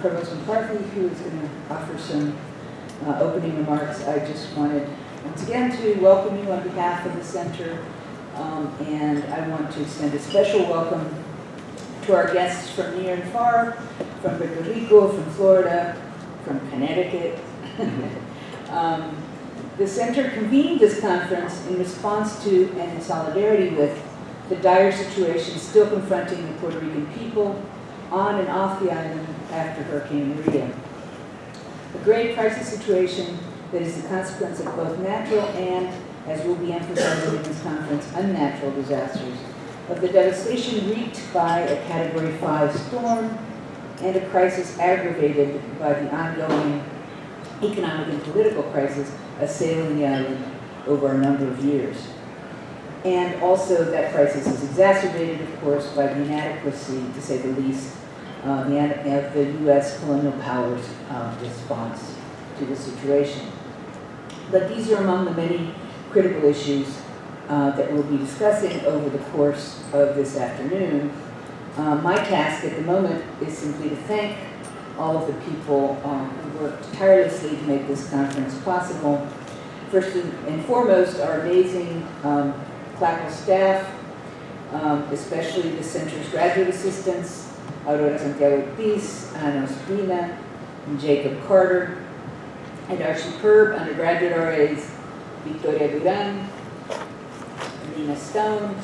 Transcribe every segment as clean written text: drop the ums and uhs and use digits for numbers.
Provost McCarthy, who is going to offer some opening remarks. I just wanted, once again, to welcome you on behalf of the center, and I want to extend a special welcome to our guests from near and far, from Puerto Rico, from Florida, from Connecticut. The center convened this conference in response to and in solidarity with the dire situation still confronting the Puerto Rican people on and off the island after Hurricane Maria. A grave crisis situation that is the consequence of both natural and, as will be emphasized in this conference, unnatural disasters, of the devastation wreaked by a Category 5 storm and a crisis aggravated by the ongoing economic and political crisis assailing the island over a number of years. And also that crisis is exacerbated, of course, by the inadequacy, to say the least, of the U.S. colonial powers' response to the situation. But these are among the many critical issues that we'll be discussing over the course of this afternoon. My task at the moment is simply to thank all of the people who worked tirelessly to make this conference possible. First and foremost, our amazing CLACL staff, especially the center's graduate assistants, Aurora Santiago Ortiz, Ana Ospina, and Jacob Carter, and our superb undergraduate RAs, Victoria Duran, Nina Stone,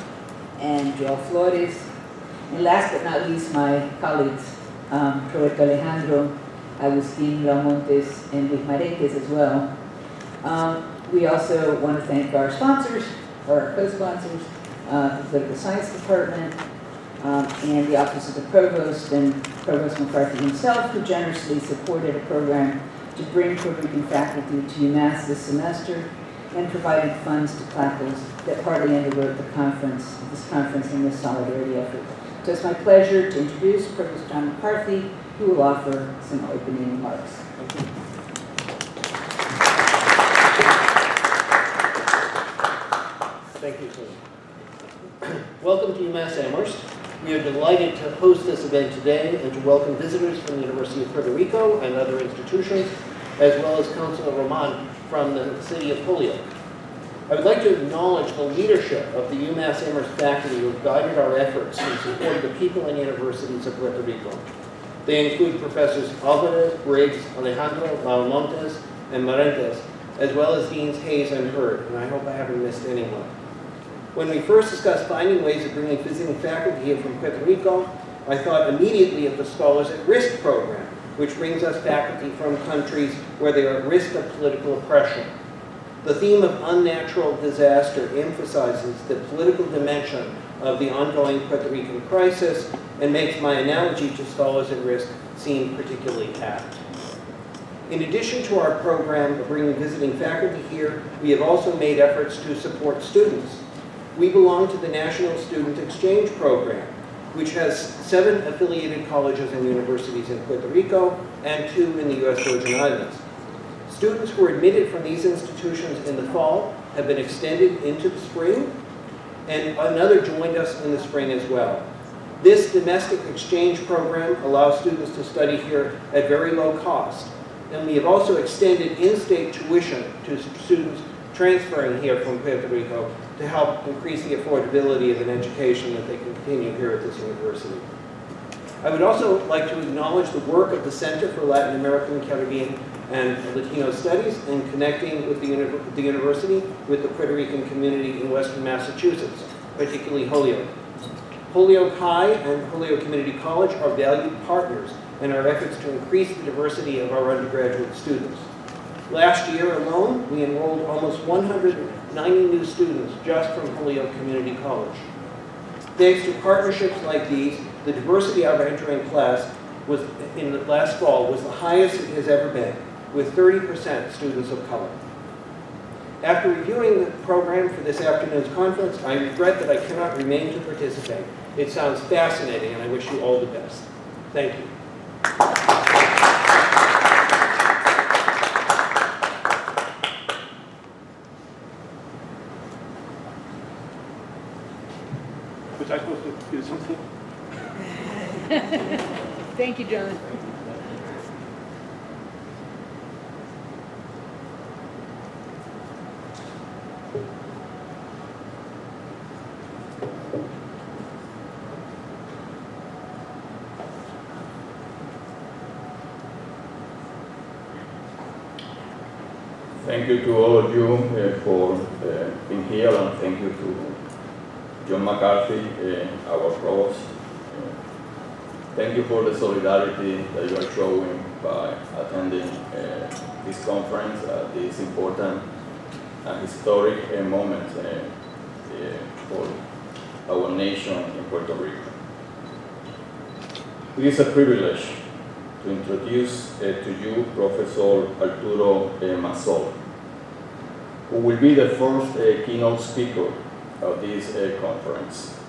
and Joel Flores. And last but not least, my colleagues, Roberto Alejandro, Agustin Lamontes, and Luis Mayaguez as well. We also want to thank our sponsors, or our co-sponsors, the Political Science Department, and the Office of the Provost, and Provost McCarthy himself, who generously supported a program to bring Puerto Rican faculty to UMass this semester, and provided funds to CLACLs that partly underwrote this conference and this solidarity effort. So it's my pleasure to introduce Provost John McCarthy, who will offer some opening remarks. Thank you. Thank you, César. Welcome to UMass Amherst. We are delighted to host this event today and to welcome visitors from the University of Puerto Rico and other institutions, as well as Councilor Roman from the city of Holyoke. I would like to acknowledge the leadership of the UMass Amherst faculty who have guided our efforts in support of the people and universities of Puerto Rico. They include Professors Alvarez, Briggs, Alejandro, Laomontes, and Marentes, as well as Deans Hayes and Hurd, and I hope I haven't missed anyone. When we first discussed finding ways of bringing visiting faculty here from Puerto Rico, I thought immediately of the Scholars at Risk program, which brings us faculty from countries where they are at risk of political oppression. The theme of unnatural disaster emphasizes the political dimension of the ongoing Puerto Rican crisis and makes my analogy to Scholars at Risk seem particularly apt. In addition to our program of bringing visiting faculty here, we have also made efforts to support students. We belong to the National Student Exchange Program, which has 7 affiliated colleges and universities in Puerto Rico and 2 in the U.S. Virgin Islands. Students who were admitted from these institutions in the fall have been extended into the spring, and another joined us in the spring as well. This domestic exchange program allows students to study here at very low cost, and we have also extended in-state tuition to students transferring here from Puerto Rico to help increase the affordability of an education that they can continue here at this university. I would also like to acknowledge the work of the Center for Latin American, Caribbean, and Latino Studies in connecting with the university with the Puerto Rican community in Western Massachusetts, particularly Holyoke. Holyoke High and Holyoke Community College are valued partners in our efforts to increase the diversity of our undergraduate students. Last year alone, we enrolled almost 190 new students just from Holyoke Community College. Thanks to partnerships like these, the diversity of our entering class in the last fall was the highest it has ever been, with 30% students of color. After reviewing the program for this afternoon's conference, I regret that I cannot remain to participate. It sounds fascinating, and I wish you all the best. Thank you. Was I supposed to do something? Thank you, John. Thank you to all of you for being here, and thank you to John McCarthy, our provost. Thank you for the solidarity that you are showing by attending this conference at this important and historic moment for our nation in Puerto Rico. It is a privilege to introduce to you Professor Arturo Massol, who will be the first keynote speaker of this conference.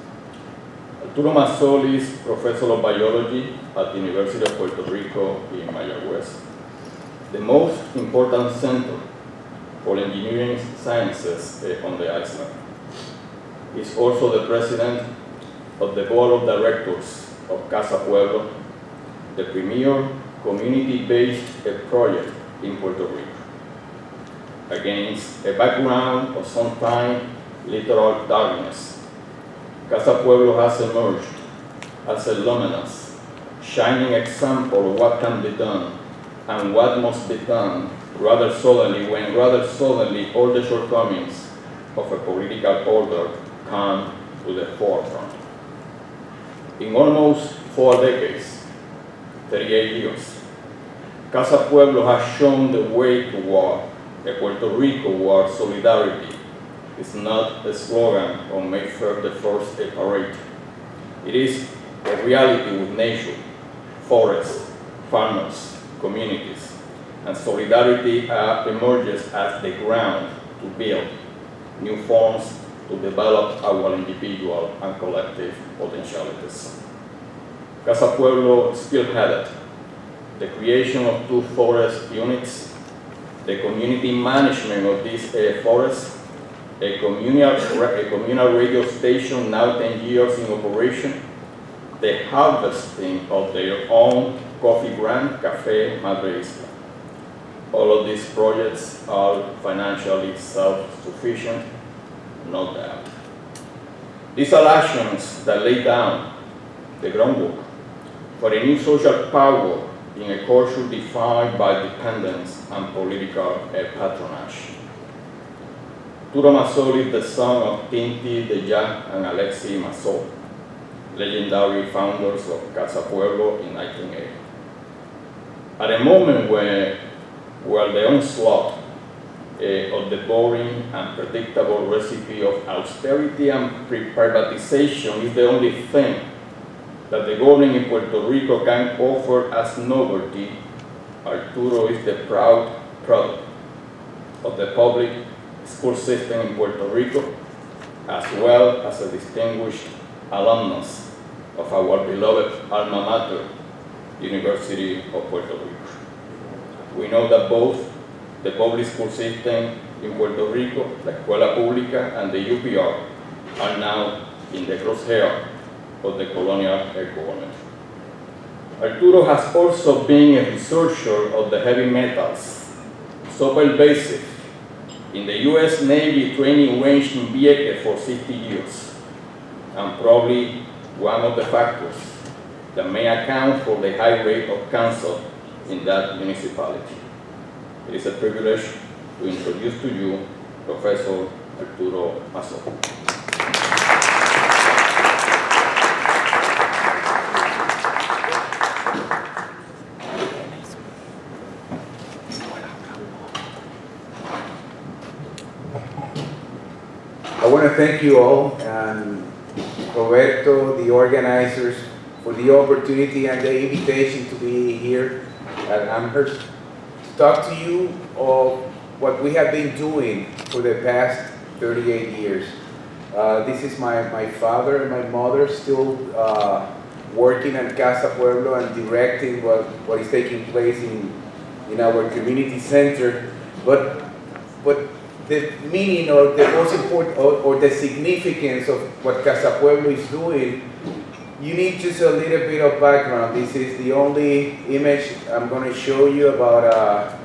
Arturo Massol is Professor of Biology at the University of Puerto Rico in Mayaguez, the most important center for engineering sciences on the island. He is also the president of the board of directors of Casa, Pueblo, the premier community-based project in Puerto Rico. Against a background of sometimes literal darkness, Casa Pueblo has emerged as a luminous, shining example of what can be done and what must be done rather suddenly all the shortcomings of a political order come to the forefront. In almost 4 decades, 38 years, Casa Pueblo has shown the way toward a Puerto Rico where solidarity is not a slogan on May 1st parade. It is a reality with nature, forests, farmers, communities, and solidarity emerges as the ground to build new forms to develop our individual and collective potentialities. Casa Pueblo spearheaded the creation of 2 forest units, the community management of these forests, a communal radio station now 10 years in operation, the harvesting of their own coffee brand, Café Madre Isla. All of these projects are financially self-sufficient, no doubt. These are actions that lay down the groundwork for a new social power in a culture defined by dependence and political patronage. Arturo Massol is the son of Tinti, Deja, and Alexi Massol, legendary founders of Casa Pueblo in 1980. At a moment where the onslaught of the boring and predictable recipe of austerity and privatization is the only thing that the government in Puerto Rico can offer as novelty, Arturo is the proud product of the public school system in Puerto Rico, as well as a distinguished alumnus of our beloved alma mater, University of Puerto Rico. We know that both the public school system in Puerto Rico, la Escuela Pública, and the UPR are now in the crosshair of the colonial government. Arturo has also been a researcher of the heavy metals, so pervasive in the U.S. Navy training range in Vieques for 60 years, and probably one of the factors that may account for the high rate of cancer in that municipality. It is a privilege to introduce to you Professor Arturo Massol. I want to thank you all, and Roberto, the organizers, for the opportunity and the invitation to be here at Amherst to talk to you of what we have been doing for the past 38 years. This is my father and my mother still working at Casa Pueblo and directing what is taking place in our community center. But the meaning or the most important or the significance of what Casa Pueblo is doing, you need just a little bit of background. This is the only image I'm going to show you about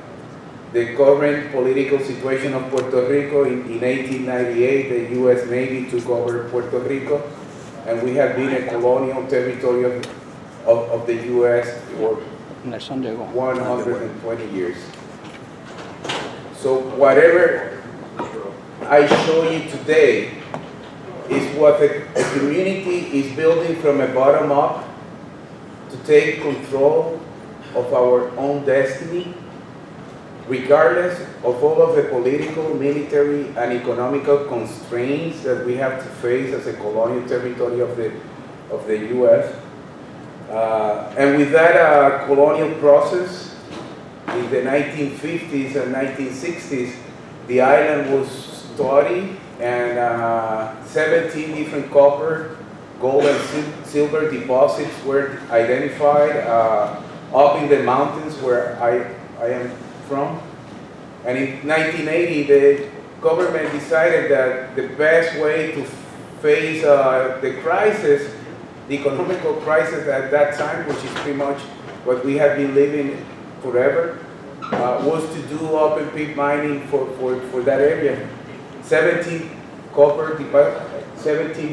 the current political situation of Puerto Rico. In 1898, the U.S. Navy took over Puerto Rico, and we have been a colonial territory of the U.S. for 120 years. So whatever I show you today is what a community is building from a bottom up to take control of our own destiny, regardless of all of the political, military, and economical constraints that we have to face as a colonial territory of the U.S. And with that colonial process, in the 1950s and 1960s, the island was studied, and 17 different copper, gold, and silver deposits were identified up in the mountains where I am from. And in 1980, the government decided that the best way to face the crisis, the economical crisis at that time, which is pretty much what we have been living forever, was to do open pit mining for that area. 17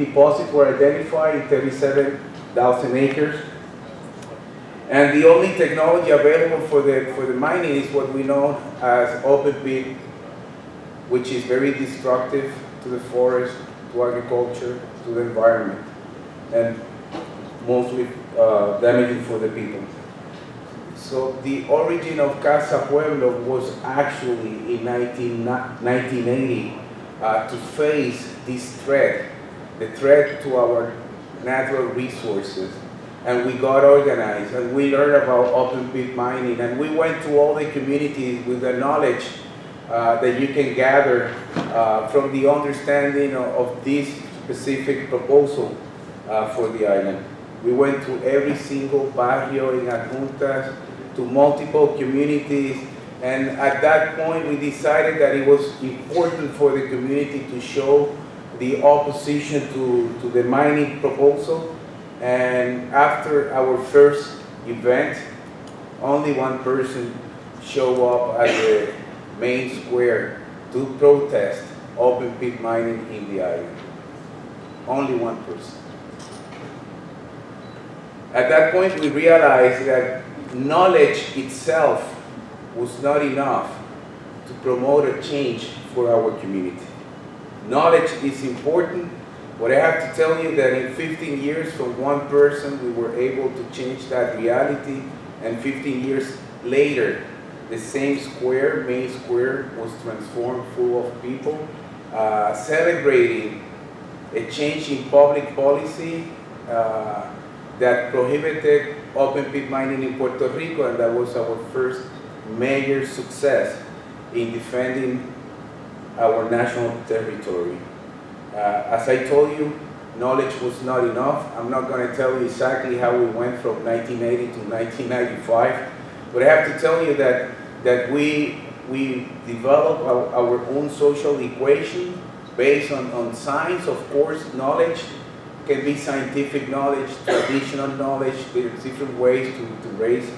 deposits were identified in 37,000 acres. And the only technology available for the mining is what we know as open pit, which is very destructive to the forest, to agriculture, to the environment, and mostly damaging for the people. So the origin of Casa Pueblo was actually in 1980 to face this threat, the threat to our natural resources. And we got organized, and we learned about open pit mining, and we went to all the communities with the knowledge that you can gather from the understanding of this specific proposal for the island. We went to every single barrio in Adjuntas, to multiple communities, and at that point we decided that it was important for the community to show the opposition to the mining proposal. And after our first event, only one person showed up at the main square to protest open pit mining in the island. Only one person. At that point, we realized that knowledge itself was not enough to promote a change for our community. Knowledge is important. But I have to tell you that in 15 years from one person, we were able to change that reality, and 15 years later, the same square, main square, was transformed full of people, celebrating a change in public policy that prohibited open pit mining in Puerto Rico, and that was our first major success in defending our national territory. As I told you, knowledge was not enough. I'm not going to tell you exactly how we went from 1980 to 1995, but I have to tell you that we developed our own social equation based on science. Of course, knowledge can be scientific knowledge, traditional knowledge. There's different ways to raise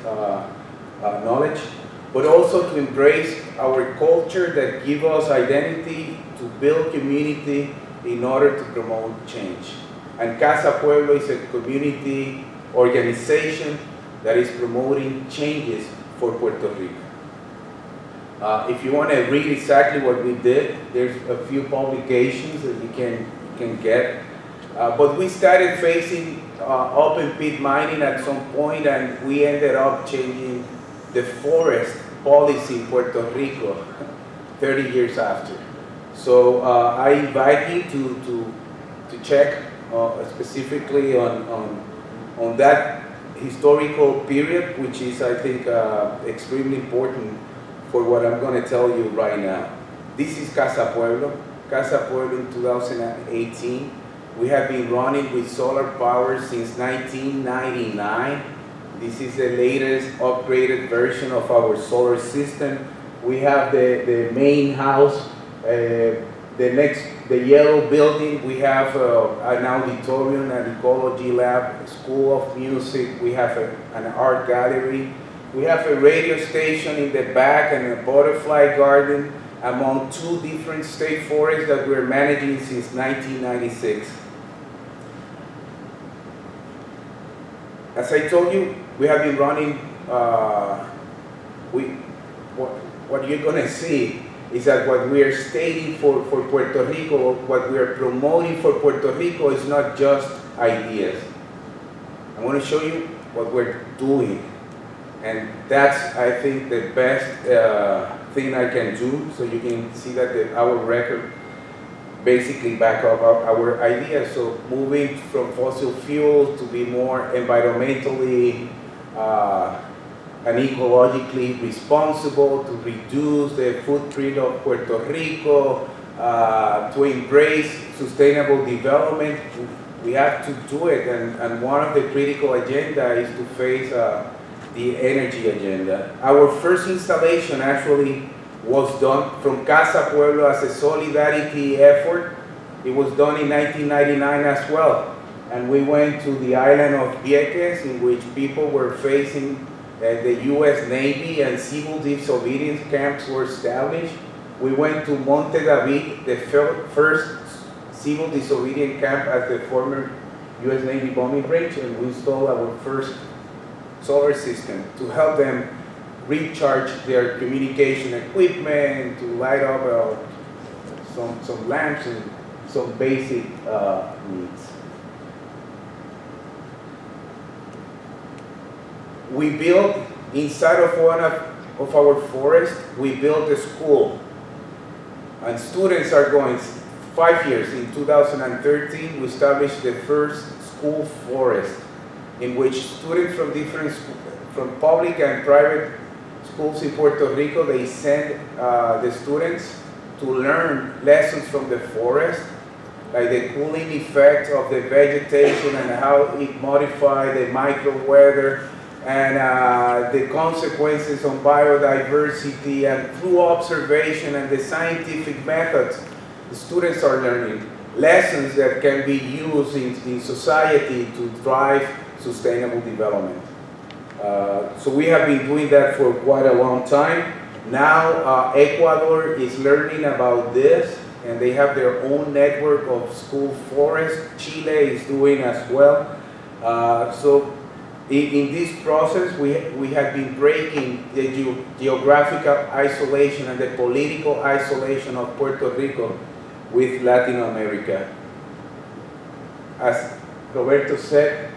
knowledge, but also to embrace our culture that give us identity, to build community, in order to promote change. And Casa Pueblo is a community organization that is promoting changes for Puerto Rico. If you want to read exactly what we did, there's a few publications that you can get. But we started facing open pit mining at some point, and we ended up changing the forest policy in Puerto Rico 30 years after. So I invite you to check specifically on that historical period, which is, I think, extremely important for what I'm going to tell you right now. This is Casa Pueblo. Casa Pueblo in 2018. We have been running with solar power since 1999. This is the latest upgraded version of our solar system. We have the main house. The yellow building, we have an auditorium, an ecology lab, a school of music, we have an art gallery, we have a radio station in the back and a butterfly garden among 2 different state forests that we're managing since 1996. As I told you, we have been running, what you're gonna see is that what we are stating for Puerto Rico, what we are promoting for Puerto Rico is not just ideas. I want to show you what we're doing. And that's, I think, the best thing I can do, so you can see that our record basically back up our ideas. So moving from fossil fuels to be more environmentally and ecologically responsible, to reduce the footprint of Puerto Rico, to embrace sustainable development. We have to do it, and one of the critical agenda is to face the energy agenda. Our first installation actually was done from Casa, Pueblo as a solidarity effort. It was done in 1999 as well. And we went to the island of Vieques, in which people were facing the US Navy, and civil disobedience camps were established. We went to Monte David, the first civil disobedience camp at the former US Navy bombing range, and we installed our first solar system to help them recharge their communication equipment, to light up some lamps and some basic needs. We built, inside of one of our forests, we built a school. And students are going 5 years. In 2013, we established the first school forest, in which students from different from public and private schools in Puerto Rico, they send the students to learn lessons from the forest, like the cooling effect of the vegetation and how it modifies the micro-weather, and the consequences on biodiversity, and through observation and the scientific methods, the students are learning lessons that can be used in society to drive sustainable development. So we have been doing that for quite a long time. Now Ecuador is learning about this, and they have their own network of school forests. Chile is doing as well. So in this process, we have been breaking the geographical isolation and the political isolation of Puerto Rico with Latin America. As Roberto said,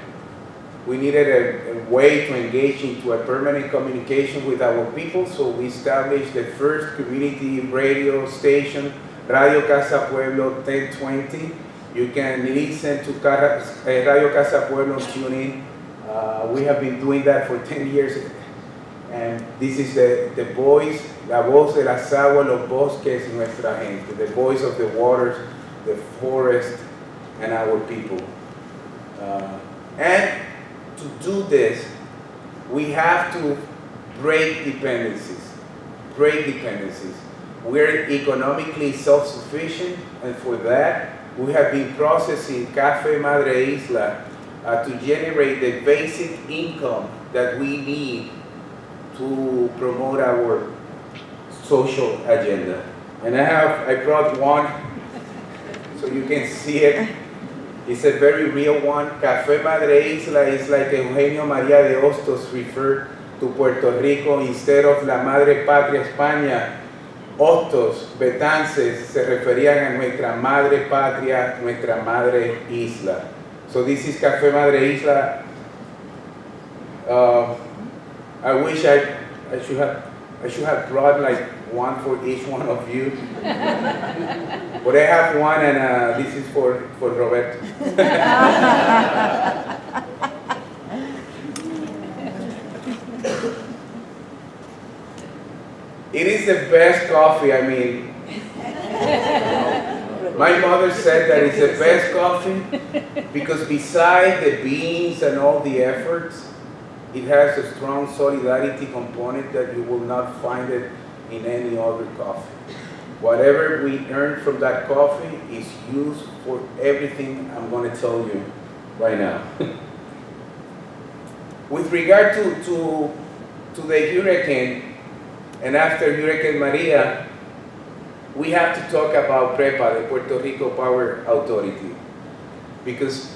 we needed a way to engage into a permanent communication with our people, so we established the first community radio station, Radio Casa Pueblo 1020. You can listen to Radio Casa Pueblo tuning. We have been doing that for 10 years, and this is the voice, la voz de las aguas, los bosques, nuestra gente, the voice of the waters, the forest, and our people. And to do this, we have to break dependencies. We're economically self-sufficient, and for that, we have been processing Café Madre Isla to generate the basic income that we need to promote our social agenda. And I brought one so you can see it. It's a very real one. Café Madre Isla is like Eugenio María de Hostos referred to Puerto Rico instead of la Madre Patria España. Hostos, Betances se referían a nuestra Madre Patria, nuestra Madre Isla. So this is Café Madre Isla. I wish I should have brought like one for each one of you. But I have one, and this is for Roberto. It is the best coffee, I mean. My mother said that it's the best coffee because beside the beans and all the efforts, it has a strong solidarity component that you will not find it in any other coffee. Whatever we earn from that coffee is used for everything I'm going to tell you right now. With regard to the hurricane, and after Hurricane Maria, we have to talk about PREPA, the Puerto Rico Power Authority, because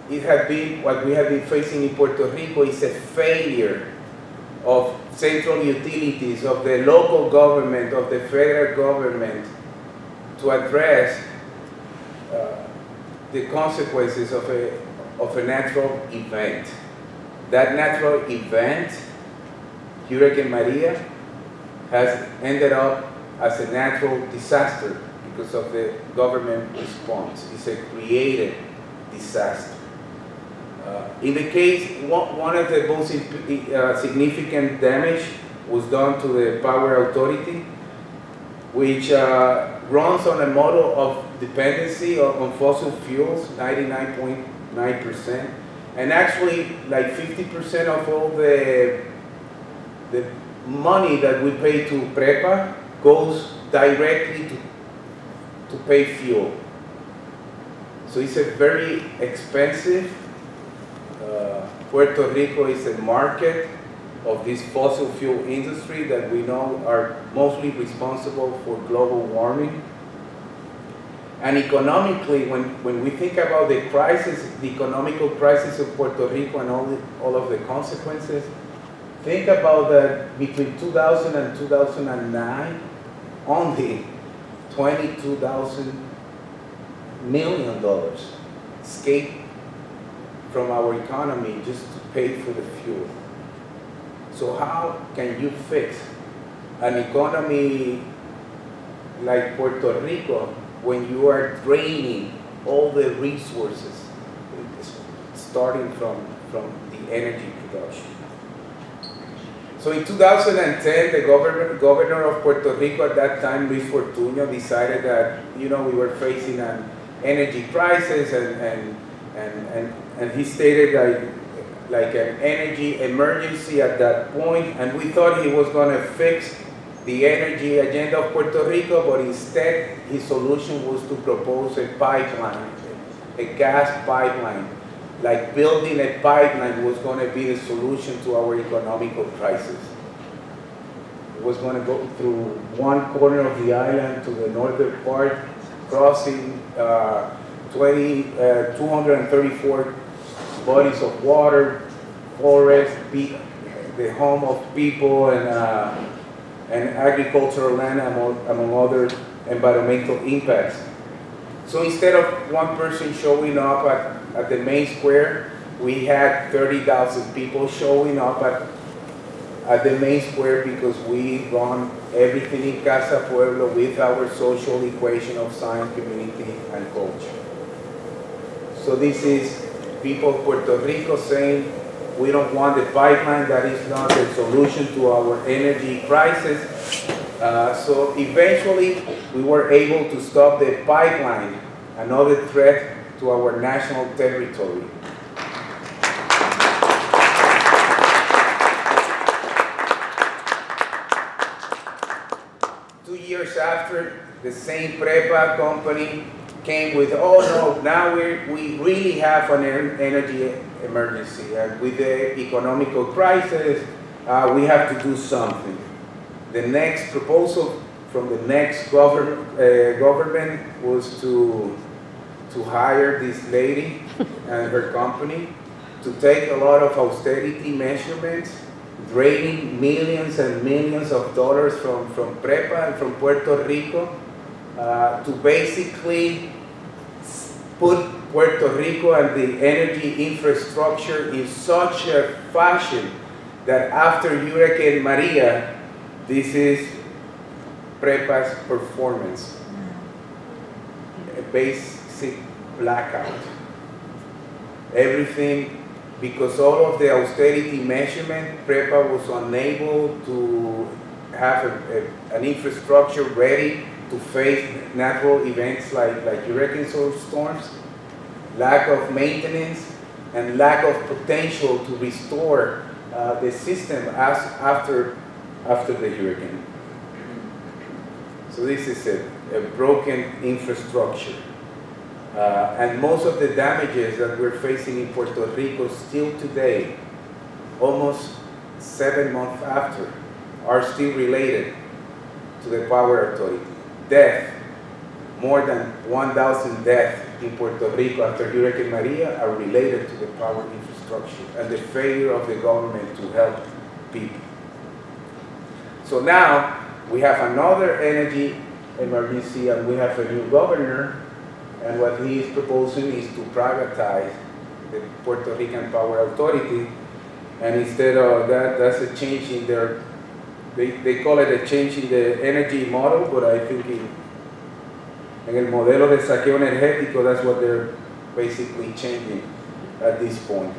it had been, what we have been facing in Puerto Rico is a failure of central utilities, of the local government, of the federal government to address the consequences of a natural event. That natural event, Hurricane Maria, has ended up as a natural disaster because of the government response. It's a created disaster. In the case, one of the most significant damage was done to the power authority, which runs on a model of dependency on fossil fuels, 99.9%, and actually like 50% of all the money that we pay to PREPA goes directly to pay fuel. So it's a very expensive. Puerto Rico is a market of this fossil fuel industry that we know are mostly responsible for global warming. And economically, when we think about the crisis, the economical crisis of Puerto Rico and all of the consequences, think about that between 2000 and 2009, only $22,000 million escaped from our economy just to pay for the fuel. So how can you fix an economy like Puerto Rico when you are draining all the resources, starting from the energy production? So in 2010, the governor of Puerto Rico at that time, Luis Fortuño, decided that we were facing an energy crisis, and he stated like an energy emergency at that point, and we thought he was going to fix the energy agenda of Puerto Rico, but instead his solution was to propose a pipeline, a gas pipeline. Like building a pipeline was going to be the solution to our economical crisis. It was going to go through one corner of the island to the northern part, crossing 234 bodies of water, forests, the home of people, and agricultural land, among other environmental impacts. So instead of one person showing up at the main square, we had 30,000 people showing up at the main square because we run everything in Casa, Pueblo with our social equation of science, community, and culture. So this is people of Puerto Rico saying, we don't want the pipeline, that is not the solution to our energy crisis. So eventually, we were able to stop the pipeline, another threat to our national territory. Years after, the same PREPA company came with, oh no, now we really have an energy emergency, and with the economical crisis, we have to do something. The next proposal from the next government was to hire this lady and her company to take a lot of austerity measurements, draining millions and millions of dollars from PREPA and from Puerto Rico to basically put Puerto Rico and the energy infrastructure in such a fashion that after Hurricane Maria, this is PREPA's performance. A basic blackout. Everything. Because all of the austerity measurement, PREPA was unable to have an infrastructure ready to face natural events like hurricane storms, lack of maintenance, and lack of potential to restore the system after the hurricane. So this is a broken infrastructure. And most of the damages that we're facing in Puerto Rico still today, almost 7 months after, are still related to the power authority. Death, more than 1,000 deaths in Puerto Rico after Hurricane Maria are related to the power infrastructure and the failure of the government to help people. So now we have another energy emergency and we have a new governor, and what he is proposing is to privatize the Puerto Rican Power Authority, and instead of that, that's a change in their, they call it a change in the energy model, but I think en el modelo de saqueo energético, that's what they're basically changing at this point.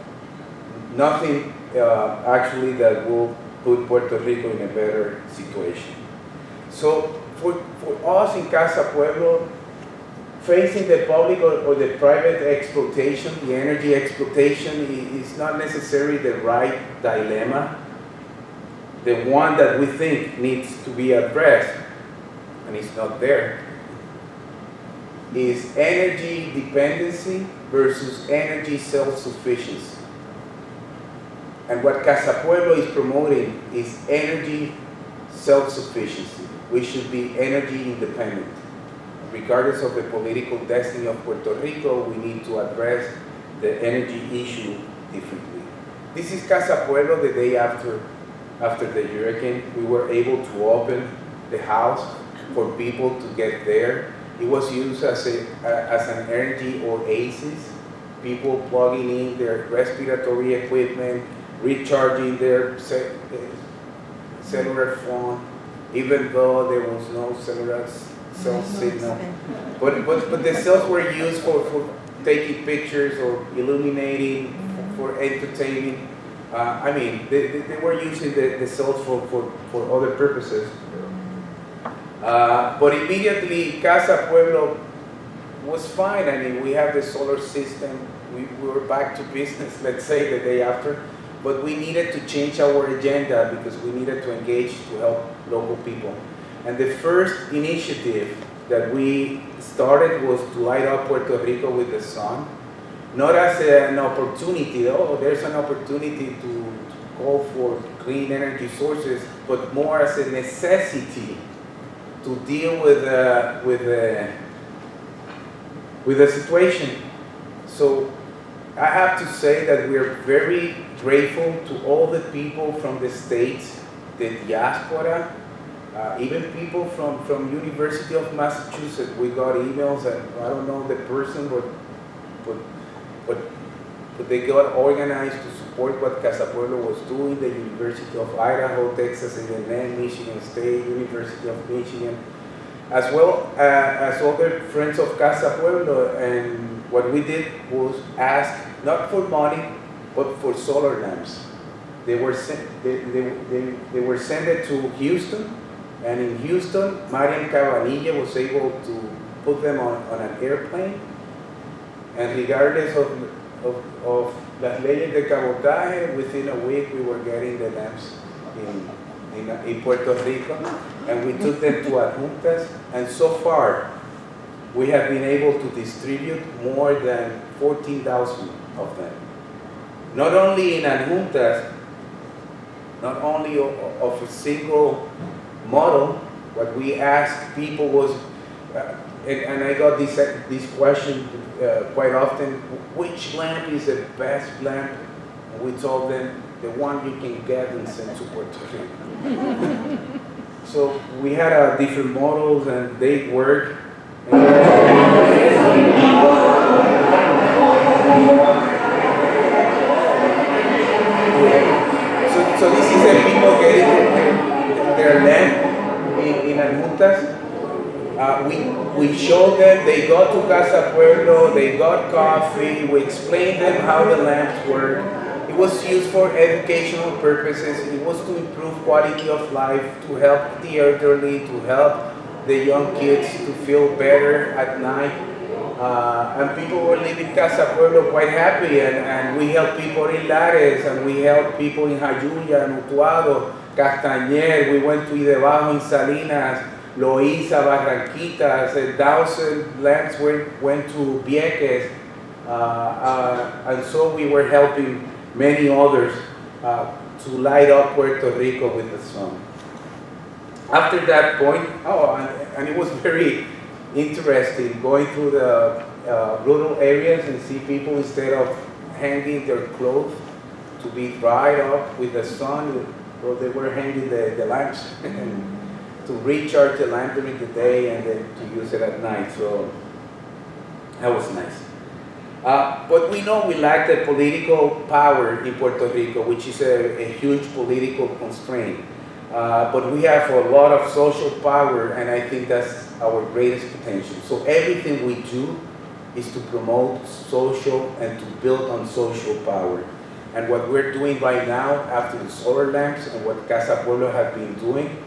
Nothing actually that will put Puerto Rico in a better situation. So for us in Casa Pueblo, facing the public or the private exploitation, the energy exploitation is not necessarily the right dilemma. The one that we think needs to be addressed, and it's not there, is energy dependency versus energy self-sufficiency. And what Casa Pueblo is promoting is energy self-sufficiency. We should be energy independent. Regardless of the political destiny of Puerto Rico, we need to address the energy issue differently. This is Casa Pueblo the day after the hurricane. We were able to open the house for people to get there. It was used as an energy oasis. People plugging in their respiratory equipment, recharging their cellular phone, even though there was no cellular cell signal. But the cells were used for taking pictures or illuminating, for entertaining. I mean, they were using the cells for other purposes. But immediately, Casa Pueblo was fine. I mean, we have the solar system. We were back to business, let's say, the day after. But we needed to change our agenda because we needed to engage to help local people. And the first initiative that we started was to light up Puerto Rico with the sun. Not as an opportunity, oh, there's an opportunity to call for clean energy sources, but more as a necessity to deal with the situation. So I have to say that we're very grateful to all the people from the States, the diaspora, even people from University of Massachusetts. We got emails, and I don't know the person, but they got organized to support what Casa Pueblo was doing. The University of Idaho, Texas A&M, Michigan State, University of Michigan, as well as other friends of Casa Pueblo. And what we did was ask not for money, but for solar lamps. They were sent to Houston, and in Houston, Marian Cabanilla was able to put them on an airplane. And regardless of las leyes de cabotaje, within a week we were getting the lamps in Puerto Rico, and we took them to adjuntas, and so far we have been able to distribute more than 14,000 of them. Not only in adjuntas, not only of a single model. What we asked people was, and I got this question quite often, which lamp is the best lamp? And we told them, the one you can get and send to Puerto Rico. So we had different models and they work. So this is the people getting their lamp in adjuntas. We showed them, they got to Casa Pueblo, they got coffee, we explained them how the lamps work. It was used for educational purposes, it was to improve quality of life, to help the elderly, to help the young kids to feel better at night. And people were leaving Casa Pueblo quite happy, and we helped people in Lares, and we helped people in Jayuya, and Utuado, Castañer, we went to Idebajo in Salinas, Loíza, Barranquitas, 1,000 lamps went to Vieques, and so we were helping many others to light up Puerto Rico with the sun. After that point, and it was very interesting going through the rural areas and see people, instead of hanging their clothes to be dried up with the sun, Well, they were hanging the lamps to recharge the lamp during the day and then to use it at night. So that was nice. But we know we lack the political power in Puerto Rico, which is a huge political constraint. But we have a lot of social power, and I think that's our greatest potential. So everything we do is to promote social and to build on social power. And what we're doing right now, after the solar lamps, and what Casa Pueblo has been doing,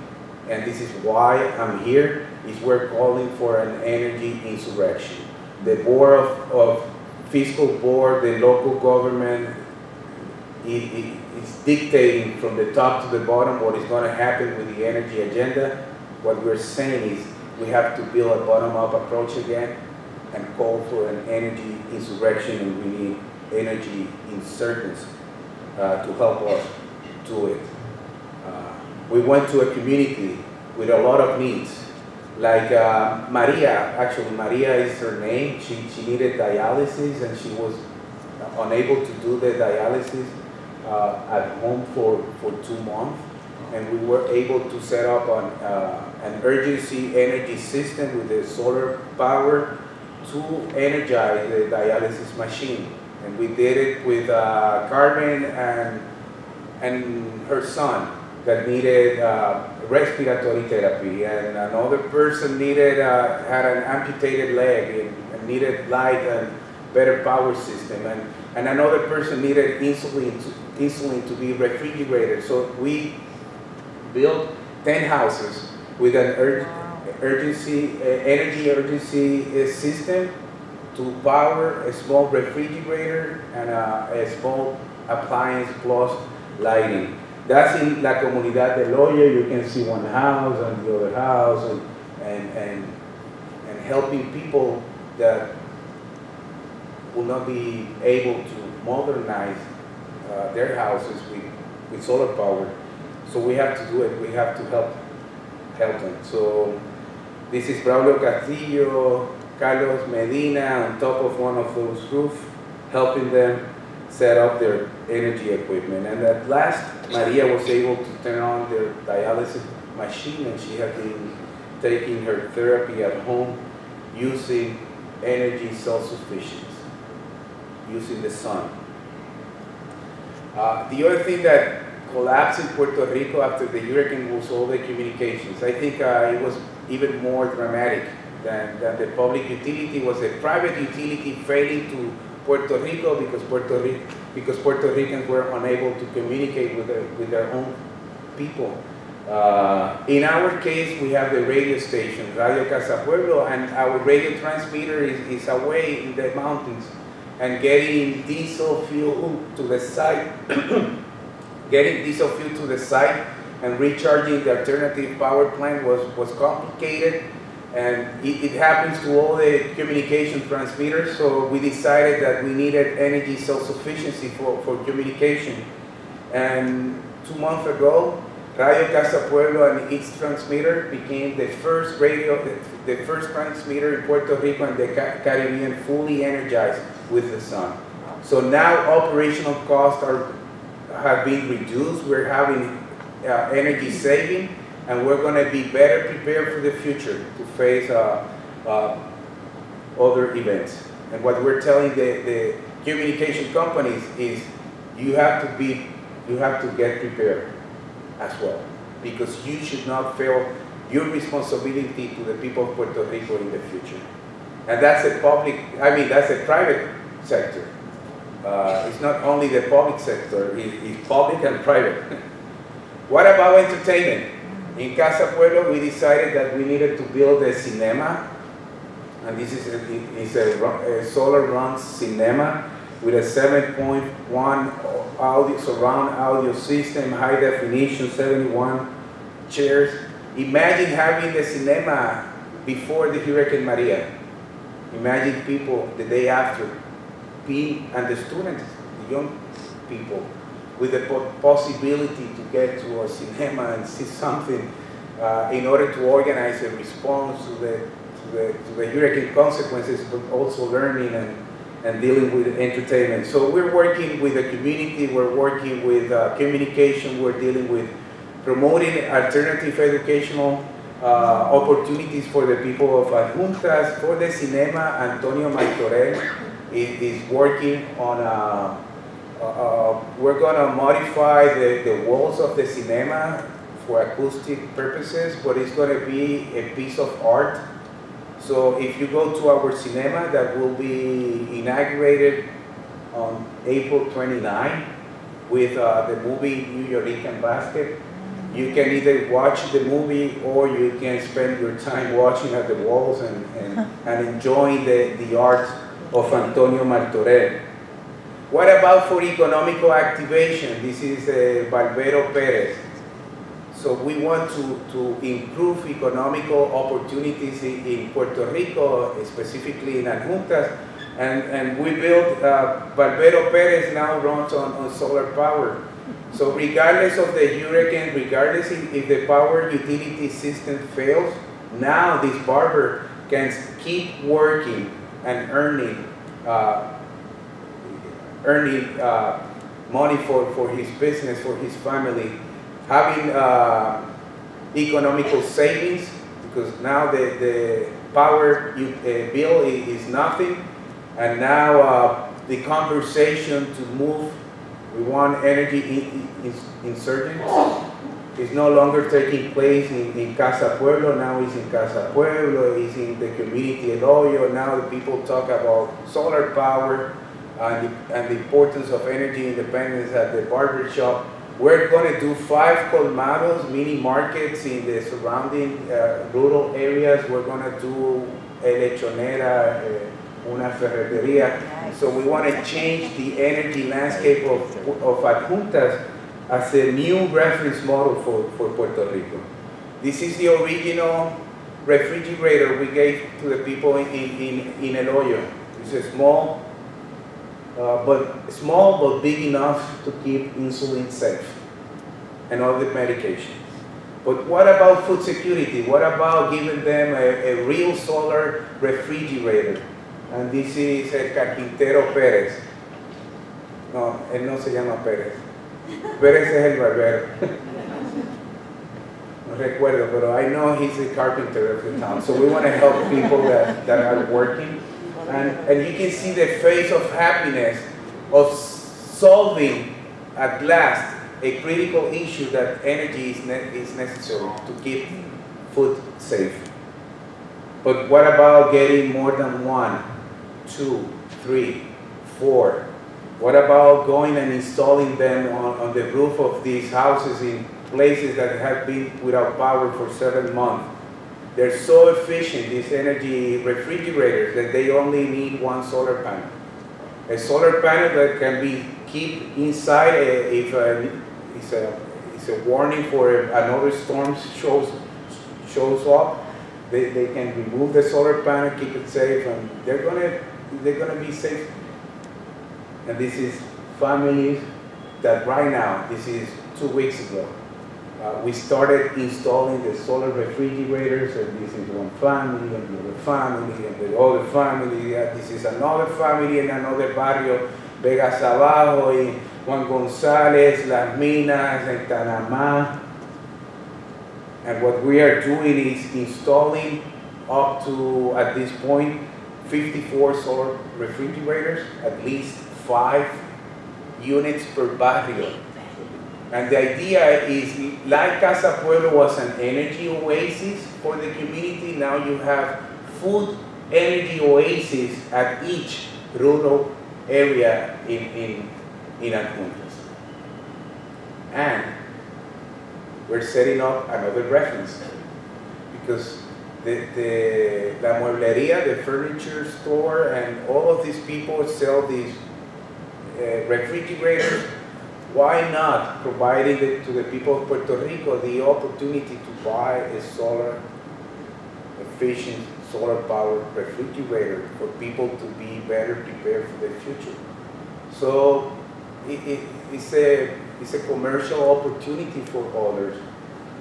and this is why I'm here, is we're calling for an energy insurrection. The board of fiscal board, the local government, is dictating from the top to the bottom what is going to happen with the energy agenda. What we're saying is we have to build a bottom-up approach again and call for an energy insurrection, and we need energy insurgents to help us do it. We went to a community with a lot of needs. Like Maria, actually Maria is her name. She needed dialysis and she was unable to do the dialysis at home for 2 months. And we were able to set up an urgency energy system with the solar power to energize the dialysis machine. And we did it with Carmen and her son that needed respiratory therapy, and another person had an amputated leg and needed light and better power system, and another person needed insulin to be refrigerated. So we built 10 houses with an energy urgency system to power a small refrigerator and a small appliance plus lighting. That's in La Comunidad de Loya. You can see one house and the other house, and helping people that will not be able to modernize their houses with solar power. So we have to do it. We have to help them. So this is Braulio Castillo, Carlos Medina on top of one of those roofs, helping them set up their energy equipment. And at last, Maria was able to turn on their dialysis machine, and she had been taking her therapy at home using energy self-sufficiency, using the sun. The other thing that collapsed in Puerto Rico after the hurricane was all the communications. I think it was even more dramatic than the public utility. Was a private utility failing to Puerto Rico because Puerto Ricans were unable to communicate with their own people. In our case, we have the radio station, Radio Casa Pueblo, and our radio transmitter is away in the mountains, and getting diesel fuel to the site, and recharging the alternative power plant was complicated. And it happens to all the communication transmitters, so we decided that we needed energy self-sufficiency for communication. And 2 months ago, Radio Casa Pueblo and its transmitter became the first transmitter in Puerto Rico and the Caribbean fully energized with the sun. So now operational costs have been reduced. We're having energy saving, and we're going to be better prepared for the future to face other events. And what we're telling the communication companies is you have to get prepared as well, because you should not fail your responsibility to the people of Puerto Rico in the future. And that's that's a private sector. It's not only the public sector, it's public and private. What about entertainment? In Casa Pueblo, we decided that we needed to build a cinema, and this is a solar-run cinema with a 7.1 surround audio system, high definition, 71 chairs. Imagine having the cinema before the Hurricane Maria. Imagine people the day after, and the students, the young people, with the possibility to get to a cinema and see something in order to organize a response to the hurricane consequences, but also learning and dealing with entertainment. So we're working with the community, we're working with communication, we're dealing with promoting alternative educational opportunities for the people of Adjuntas. For the cinema, Antonio Martorell is working on we're going to modify the walls of the cinema for acoustic purposes, but it's going to be a piece of art. So if you go to our cinema that will be inaugurated on April 29 with the movie New Yorican Basket, you can either watch the movie or you can spend your time watching at the walls and enjoying the art of Antonio Martorell. What about for economical activation? This is Barbero Pérez. So we want to improve economical opportunities in Puerto Rico, specifically in Adjuntas, and we built, Barbero Pérez now runs on solar power. So regardless of the hurricane, regardless if the power utility system fails, now this barber can keep working and earning money for his business, for his family, having economical savings, because now the power bill is nothing, and now the conversation to move, we want energy insurgents, is no longer taking place in Casa Pueblo, now it's in Casa Pueblo, it's in the community El Hoyo. Now the people talk about solar power and the importance of energy independence at the barber shop. We're going to do 5 colmados, mini markets in the surrounding rural areas. We're going to do a lechonera, una ferretería. So we want to change the energy landscape of Adjuntas as a new reference model for Puerto Rico. This is the original refrigerator we gave to the people in El Hoyo. It's a small but big enough to keep insulin safe and other medication. But what about food security? What about giving them a real solar refrigerator? And this is el carpintero Pérez. No, él no se llama Pérez. Pérez es el barbero. No recuerdo, pero I know he's the carpenter of the town. So we want to help people that are working. And you can see the face of happiness of solving at last a critical issue that energy is necessary to keep food safe. But what about getting more than 1, 2, 3, 4? What about going and installing them on the roof of these houses in places that have been without power for 7 months? They're so efficient, these energy refrigerators, that they only need 1 solar panel. A solar panel that can be kept inside if it's a warning for another storm shows up. They can remove the solar panel, keep it safe, and they're gonna be safe. And this is families that right now, this is 2 weeks ago, we started installing the solar refrigerators, and this is one family, and the other family, and the other family. This is another family in another barrio, Vegas Abajo, in Juan González, Las Minas, and Tanamá. And what we are doing is installing up to, at this point, 54 solar refrigerators, at least 5 units per barrio. And the idea is, like Casa Pueblo was an energy oasis for the community, now you have food energy oasis at each rural area in Adjuntas. And we're setting up another reference, because La Mueblería, the furniture store, and all of these people sell these refrigerators. Why not providing it to the people of Puerto Rico the opportunity to buy a solar efficient, solar powered refrigerator for people to be better prepared for the future? So it's a commercial opportunity for others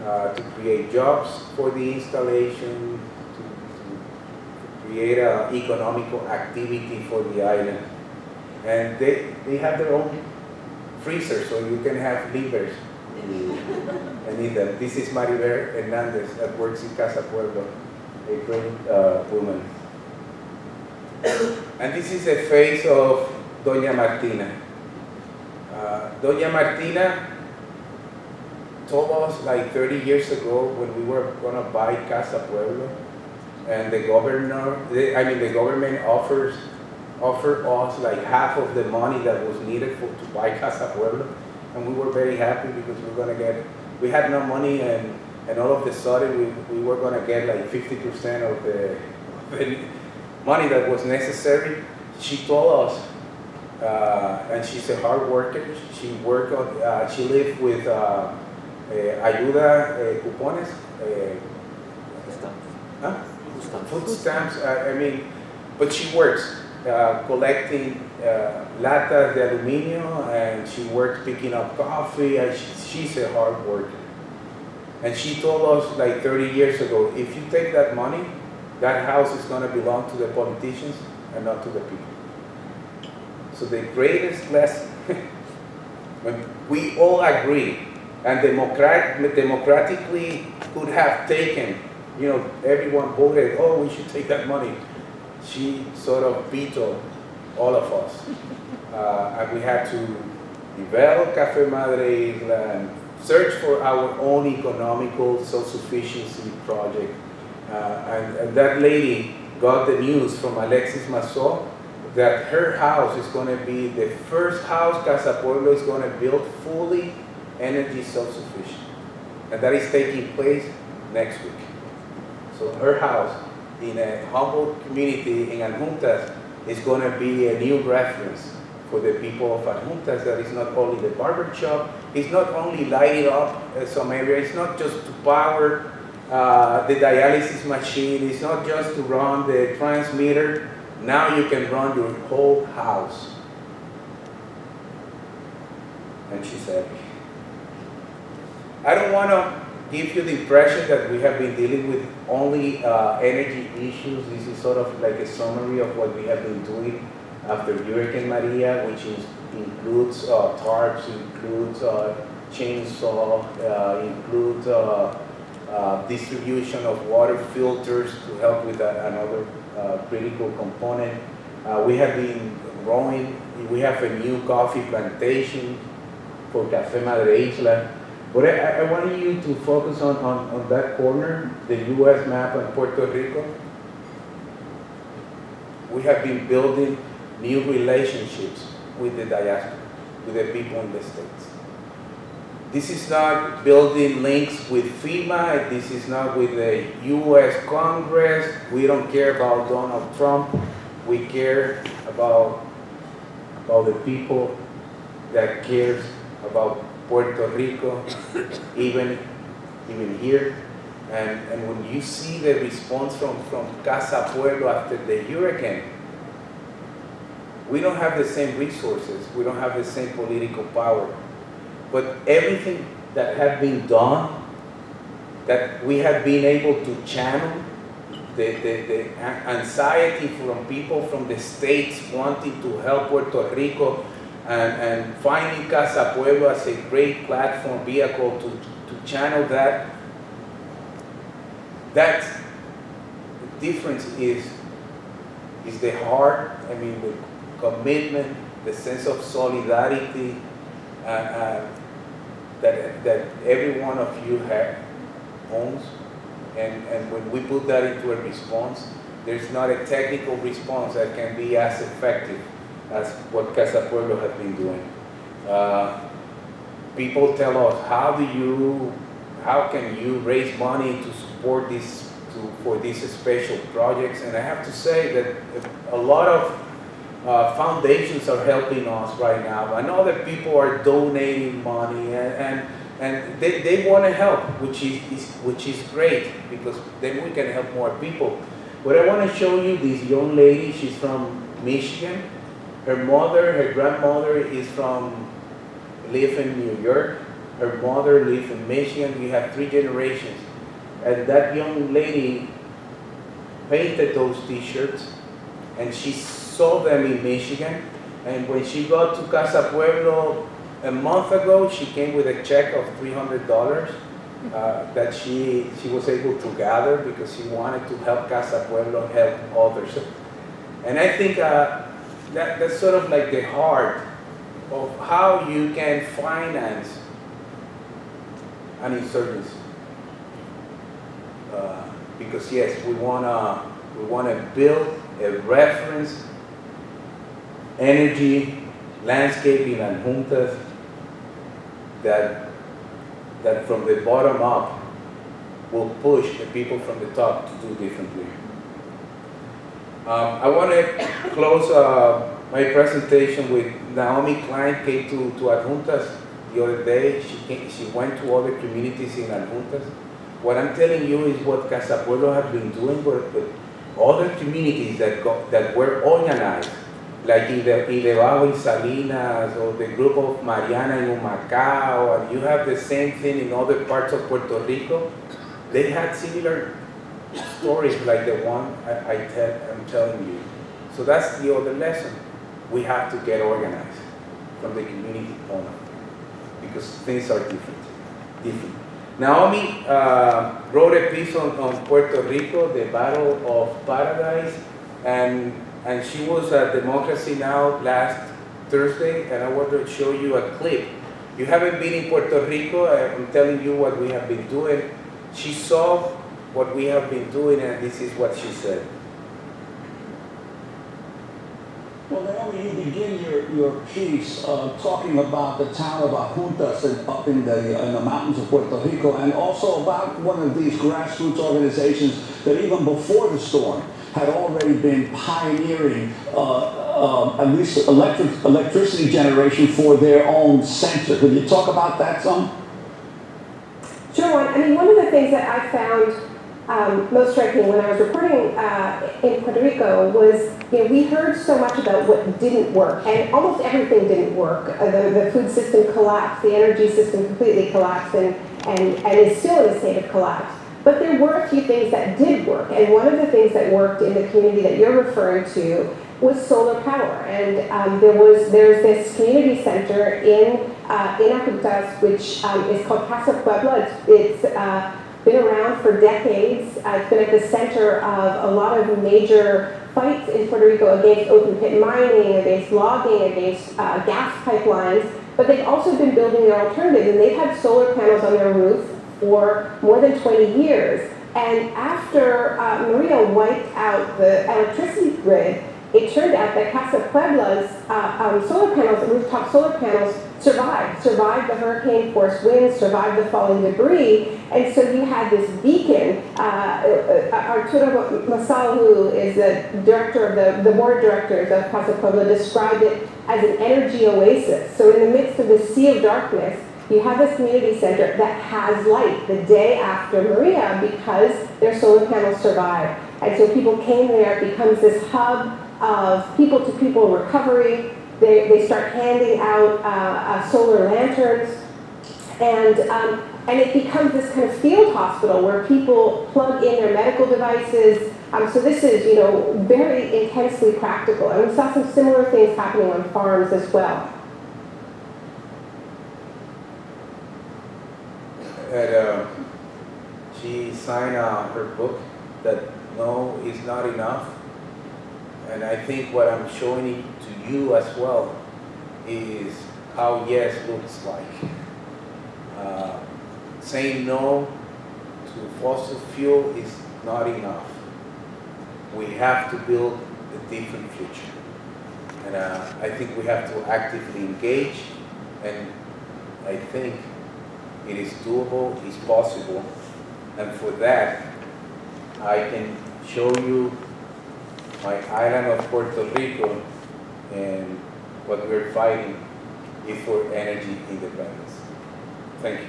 to create jobs for the installation, to create economical activity for the island. And they have their own freezer, so you can have livers Anita. This is Maribel Hernandez that works in Casa Pueblo, a great woman. And this is the face of Doña Martina. Doña Martina told us like 30 years ago when we were going to buy Casa Pueblo, and the government offered us like half of the money that was needed to buy Casa Pueblo, and we were very happy because we had no money, and all of a sudden we were going to get like 50% of the money that was necessary. She told us, and she's a hard worker. She lived with ayuda, cupones, food stamps. But she works collecting latas de aluminio, and she works picking up coffee. And she's a hard worker. And she told us like 30 years ago, if you take that money, that house is going to belong to the politicians and not to the people. So the greatest lesson, when we all agree and democratically could have taken, everyone voted, oh, we should take that money. She sort of vetoed all of us. And we had to develop Café Madre Isla and search for our own economical self-sufficiency project. And that lady got the news from Alexis Massol that her house is going to be the first house Casa Pueblo is going to build fully energy self-sufficient. And that is taking place next week. So her house in a humble community in Adjuntas is going to be a new reference for the people of Adjuntas. That is not only the barber shop, it's not only lighting up some area, it's not just to power the dialysis machine, it's not just to run the transmitter. Now you can run your whole house. And she's happy. I don't want to give you the impression that we have been dealing with only energy issues. This is sort of like a summary of what we have been doing after Hurricane Maria, which includes tarps, includes chainsaw, includes distribution of water filters to help with another critical component. We have been growing. We have a new coffee plantation for Café Madre Isla. But I want you to focus on that corner, the U.S. map and Puerto Rico. We have been building new relationships with the diaspora, with the people in the States. This is not building links with FEMA. This is not with the U.S. Congress. We don't care about Donald Trump. We care about the people that cares about Puerto Rico, even here. And when you see the response from Casa Pueblo after the hurricane, we don't have the same resources. We don't have the same political power. But everything that has been done, that we have been able to channel the anxiety from people from the States wanting to help Puerto Rico and finding Casa Pueblo as a great platform vehicle to channel that. That difference is the heart, the commitment, the sense of solidarity that every one of you owns. And when we put that into a response, there's not a technical response that can be as effective as what Casa Pueblo has been doing. People tell us, how can you raise money to support for these special projects? And I have to say that a lot of foundations are helping us right now, and other people are donating money, and they want to help, which is great, because then we can help more people. But I want to show you this young lady. She's from Michigan. Her grandmother live in New York. Her mother lives in Michigan. We have 3 generations. And that young lady painted those t-shirts, and she sold them in Michigan. And when she got to Casa Pueblo, a month ago, she came with a check of $300 that she was able to gather because she wanted to help Casa Pueblo help others. And I think that's sort of like the heart of how you can finance an insurgency. Because yes, we wanna build a reference energy landscaping and juntas that from the bottom up will push the people from the top to do differently. I want to close my presentation with Naomi Klein came to Adjuntas the other day. She went to other communities in Adjuntas. What I'm telling you is what Casa Pueblo have been doing, but other communities that were organized, like Idebajo in Salinas, or the group of Mariana in Humacao, and you have the same thing in other parts of Puerto Rico. They had similar stories like the one I'm telling you. So that's the other lesson. We have to get organized from the community point of view, because things are different. Naomi wrote a piece on Puerto Rico, the Battle of Paradise, and she was at Democracy Now! Last Thursday, and I want to show you a clip. You haven't been in Puerto Rico, I'm telling you what we have been doing. She saw what we have been doing, and this is what she said. Well, Naomi, you begin your piece talking about the town of Adjuntas up in the mountains of Puerto Rico, and also about one of these grassroots organizations that even before the storm had already been pioneering at least electricity generation for their own center. Could you talk about that some? Sure. I mean, one of the things that I found most striking when I was reporting in Puerto Rico was, we heard so much about what didn't work, and almost everything didn't work. The food system collapsed, the energy system completely collapsed, and is still in a state of collapse. But there were a few things that did work, and one of the things that worked in the community that you're referring to was solar power. And there's this community center in Adjuntas, which is called Casa Pueblo. It's been around for decades. It's been at the center of a lot of major fights in Puerto Rico against open pit mining, against logging, against gas pipelines. But they've also been building their alternatives, and they've had solar panels on their roof for more than 20 years. And after Maria wiped out the electricity grid, it turned out that Casa Pueblo's solar panels, rooftop solar panels, survived the hurricane-force winds, survived the falling debris, and so you had this beacon. Arturo Massol, who is the director of the board of directors of Casa Pueblo, described it as an energy oasis. So in the midst of the sea of darkness, you have this community center that has light the day after Maria because their solar panels survived. And so people came there, it becomes this hub of people-to-people recovery. They start handing out solar lanterns, and it becomes this kind of field hospital where people plug in their medical devices. So this is, very intensely practical. And we saw some similar things happening on farms as well. She signed her book that no is not enough. And I think what I'm showing to you as well is how yes looks like. Saying no to fossil fuel is not enough. We have to build a different future. And I think we have to actively engage, and I think it is doable, it's possible. And for that, I can show you my island of Puerto Rico, and what we're fighting is for energy independence. Thank you.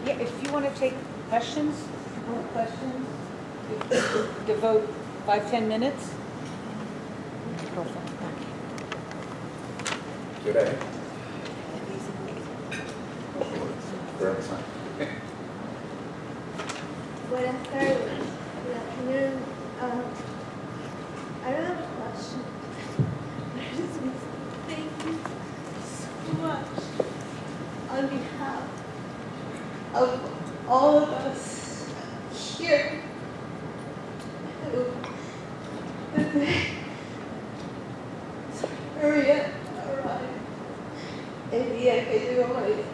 Yeah, if you want to take questions, Questions? Devote 5-10 minutes? Should I? Buenas tardes. Good afternoon. I don't have a question. I just want to thank you so much on behalf of all of us here who the day Maria arrived, el día que llegó Maria.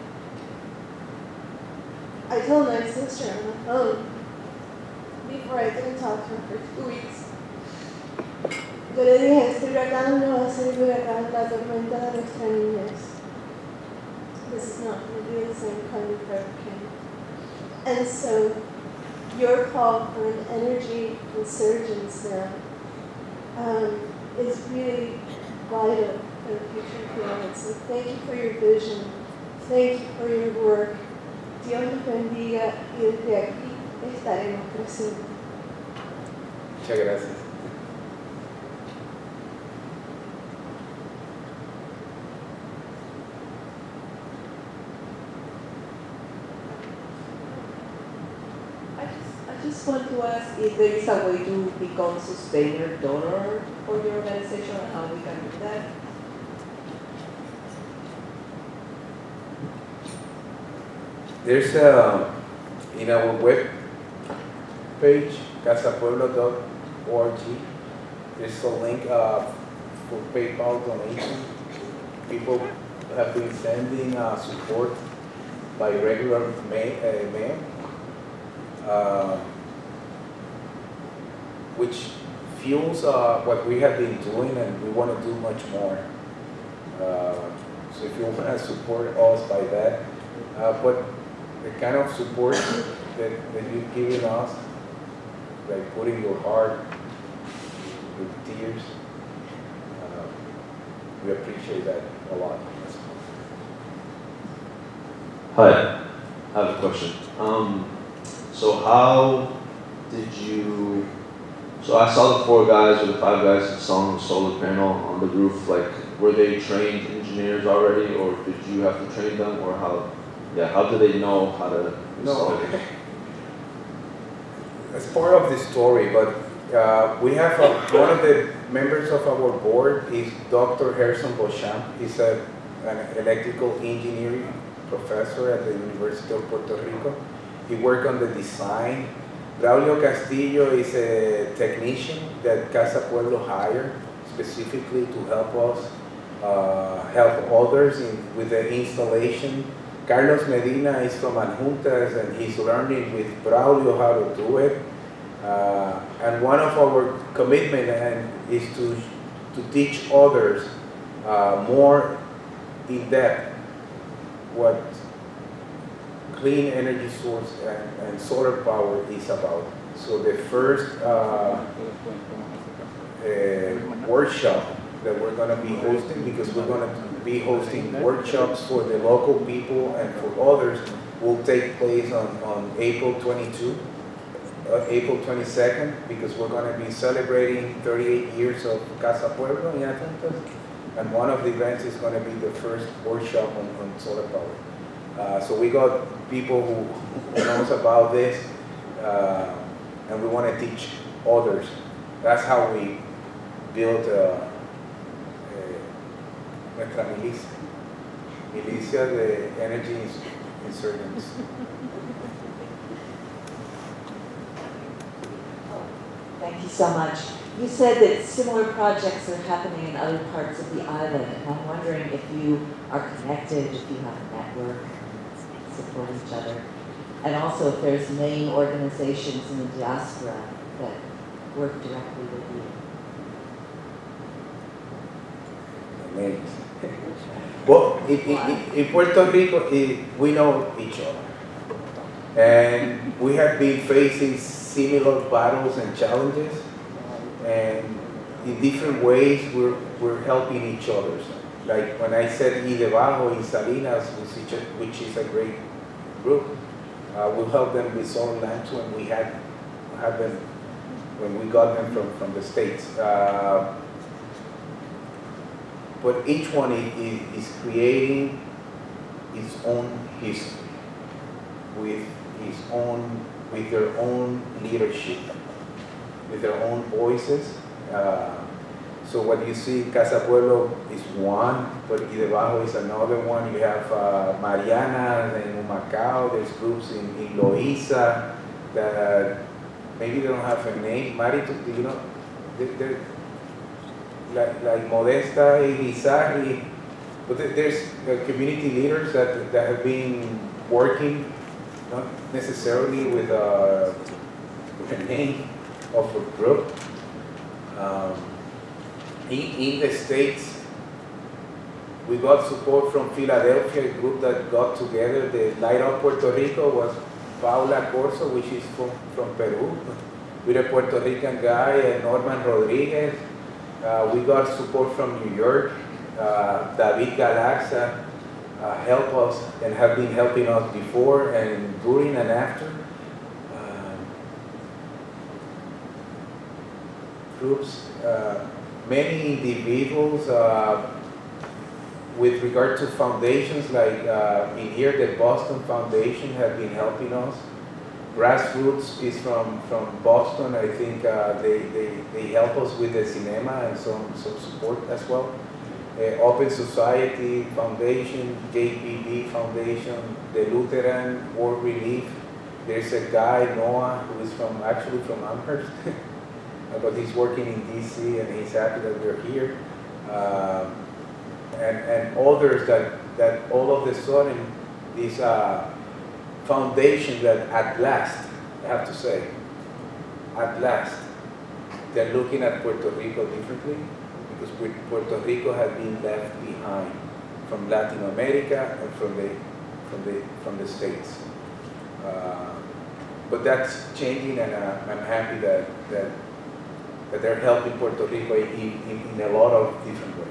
I told my sister on the phone before I didn't talk to her for 2 weeks. Yo le dije, este huracán no va a ser el huracán, la tormenta de nuestra niñez. This is not going to be the same kind of hurricane. And so, your call for an energy resurgence now is really vital for the future of humanity. So thank you for your vision. Thank you for your work. Dios los bendiga y desde aquí estaremos presentes. Muchas gracias. I just want to ask if there is a way to become sustainer donor for your organization and how we can do that. There's in our web page, casapueblo.org, there's a link for PayPal donation. People have been sending support by regular mail, which fuels what we have been doing, and we want to do much more. So if you want to support us by that, but the kind of support that you've given us, like putting your heart with tears, we appreciate that a lot. Hi, I have a question. So how did you, so I saw the 4 guys or the 5 guys installing the solar panel on the roof, like were they trained engineers already, or did you have to train them, or how do they know how to install it? It's part of the story, but we have one of the members of our board is Dr. Harrison Beauchamp. He's an electrical engineering professor at the University of Puerto Rico. He worked on the design. Braulio Castillo is a technician that Casa Pueblo hired specifically to help us, help others with the installation. Carlos Medina is from Adjuntas, and he's learning with Braulio how to do it. And one of our commitment is to teach others more in depth what clean energy source and solar power is about. So the first workshop that we're going to be hosting, because we're going to be hosting workshops for the local people and for others, will take place on April 22nd, because we're going to be celebrating 38 years of Casa Pueblo in Adjuntas, and one of the events is going to be the first workshop on solar power. So we got people who knows about this, and we want to teach others. That's how we built nuestra milicia de energy insurgents. Thank you so much. You said that similar projects are happening in other parts of the island, and I'm wondering if you are connected, if you have a network, support each other, and also if there's main organizations in the diaspora that work directly with you. Well, in Puerto Rico, we know each other, and we have been facing similar battles and challenges, and in different ways we're helping each other. Like when I said Y Debajo in Salinas, which is a great group, We'll help them with solar lamps when we had them, when we got them from the States. But each one is creating its own history with their own leadership, with their own voices. So what you see, Casa Pueblo is one, but debajo is another one. You have Mariana in Humacao. There's groups in Loíza that maybe they don't have a name. Mari, do you know? They're like Modesta, Irizarry, but there's community leaders that have been working, not necessarily with a name of a group. In the States, we got support from Philadelphia, a group that got together. The Light Up Puerto Rico was Paula Corso, which is from Peru, with a Puerto Rican guy, Norman Rodriguez. We got support from New York. David Galarza helped us and have been helping us before and during and after. Groups, many individuals with regard to foundations, like in here, the Boston Foundation have been helping us. Grassroots is from Boston. I think they help us with the cinema and some support as well. Open Society Foundation, JPB Foundation, the Lutheran World Relief. There's a guy, Noah, who is actually from Amherst, but he's working in DC and he's happy that we're here. And others that all of a sudden, this foundation that at last, I have to say, at last, they're looking at Puerto Rico differently, because Puerto Rico had been left behind from Latin America and from the States. But that's changing, and I'm happy that they're helping Puerto Rico in a lot of different ways.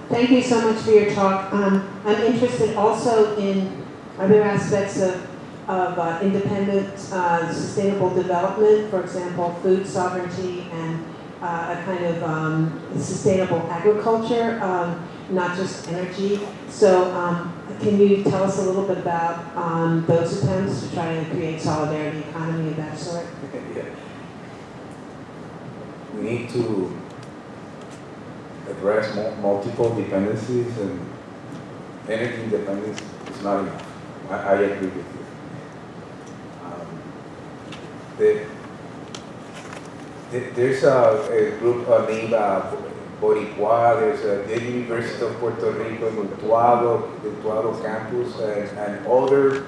Thank you so much for your talk. I'm interested also in other aspects of independent, sustainable development, for example, food sovereignty and a kind of sustainable agriculture, not just energy. So can you tell us a little bit about those attempts to try and create solidarity economy of that sort? Yeah. We need to address multiple dependencies, and energy independence is not enough. I agree with you. There's a group named Boricua. There's the University of Puerto Rico, the Utuado campus, and other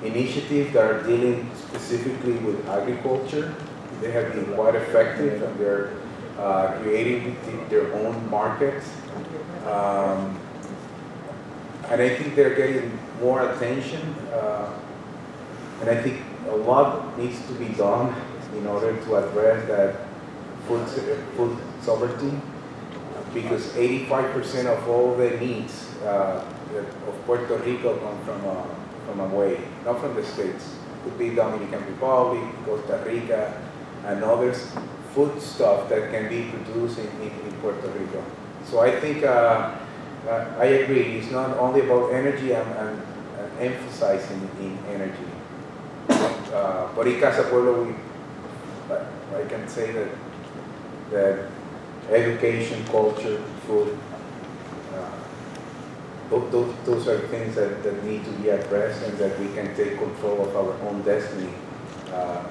initiatives that are dealing specifically with agriculture. They have been quite effective, and they're creating their own markets. And I think they're getting more attention. And I think a lot needs to be done in order to address that food sovereignty, because 85% of all the needs of Puerto Rico come from away, not from the States. It could be Dominican Republic, Costa Rica, and others. Food stuff that can be produced in Puerto Rico. So I think I agree. It's not only about energy. I'm emphasizing in energy. But in Casa Pueblo, I can say that education, culture, food, those are things that need to be addressed, and that we can take control of our own destiny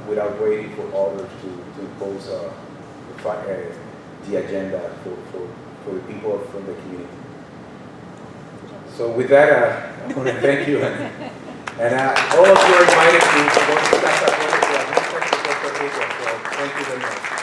without waiting for others to impose the agenda for the people from the community. So with that, I want to thank you, and all of you are invited to go to Casa Pueblo to Puerto Rico. So thank you very much.